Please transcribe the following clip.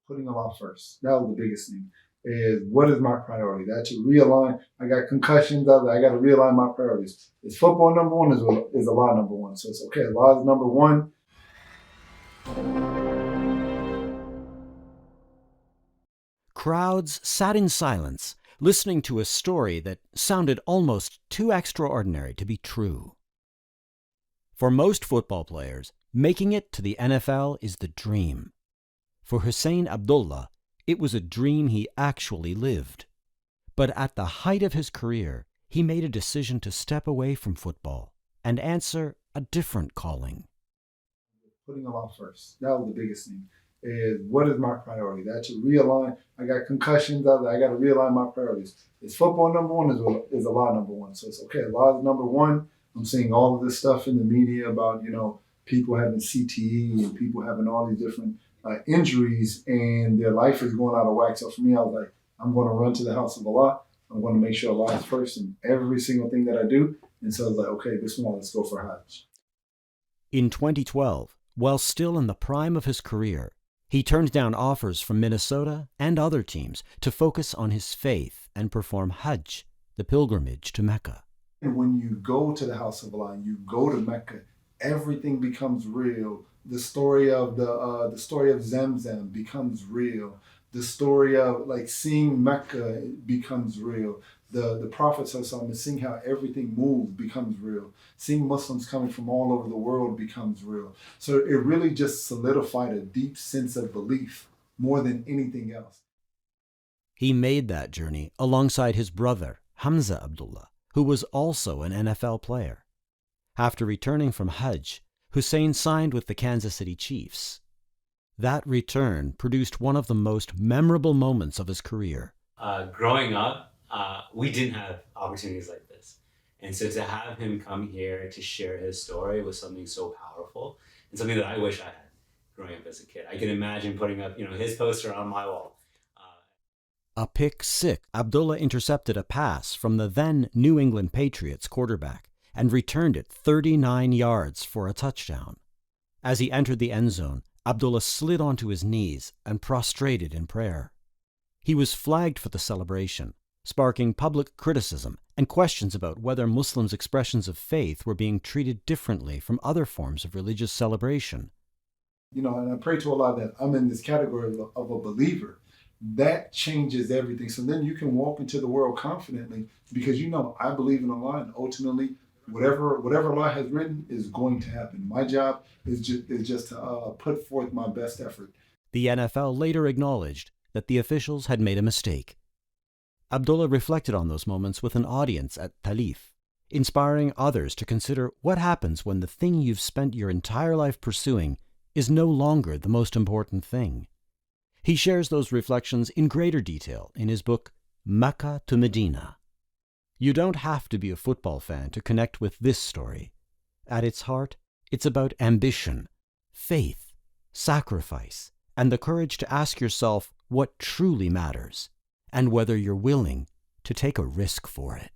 Putting Allah first. That was the biggest thing. Is what is my priority? That to realign. I got concussions. I got to realign my priorities. Is football number one? Is Allah number one? So it's okay. Allah is number one. Crowds sat in silence, listening to a story that sounded almost too extraordinary to be true. For most football players, making it to the NFL is the dream. For Husain Abdullah, it was a dream he actually lived. But at the height of his career, he made a decision to step away from football and answer a different calling. Putting Allah first. That was the biggest thing. Is what is my priority? That to realign. I got concussions. I got to realign my priorities. Is football number one? Is Allah number one? So it's okay. Allah is number one. I'm seeing all of this stuff in the media about, people having CTE and people having all these different injuries and their life is going out of whack. So for me, I was like, I'm going to run to the house of Allah. I'm going to make sure Allah is first in every single thing that I do. And so I was like, okay, Bismillah, let's go for Hajj. In 2012, while still in the prime of his career, he turned down offers from Minnesota and other teams to focus on his faith and perform Hajj, the pilgrimage to Mecca. And when you go to the house of Allah and you go to Mecca, everything becomes real. The story of Zamzam becomes real. The story of seeing Mecca becomes real. The Prophet ﷺ, seeing how everything moves becomes real. Seeing Muslims coming from all over the world becomes real. So it really just solidified a deep sense of belief more than anything else. He made that journey alongside his brother, Husain Abdullah, who was also an NFL player. After returning from Hajj, Husain signed with the Kansas City Chiefs. That return produced one of the most memorable moments of his career. Growing up, we didn't have opportunities like this. And so to have him come here to share his story was something so powerful and something that I wish I had growing up as a kid. I can imagine putting up, his poster on my wall. A pick six, Abdullah intercepted a pass from the then New England Patriots quarterback and returned it 39 yards for a touchdown. As he entered the end zone, Abdullah slid onto his knees and prostrated in prayer. He was flagged for the celebration, sparking public criticism and questions about whether Muslims' expressions of faith were being treated differently from other forms of religious celebration. And I pray to Allah that I'm in this category of a believer. That changes everything. So then you can walk into the world confidently because I believe in Allah, and ultimately whatever Allah has written is going to happen. My job is just to put forth my best effort. The NFL later acknowledged that the officials had made a mistake. Abdullah reflected on those moments with an audience at Talif, inspiring others to consider what happens when the thing you've spent your entire life pursuing is no longer the most important thing. He shares those reflections in greater detail in his book, Mecca to Medina. You don't have to be a football fan to connect with this story. At its heart, it's about ambition, faith, sacrifice, and the courage to ask yourself what truly matters, and whether you're willing to take a risk for it.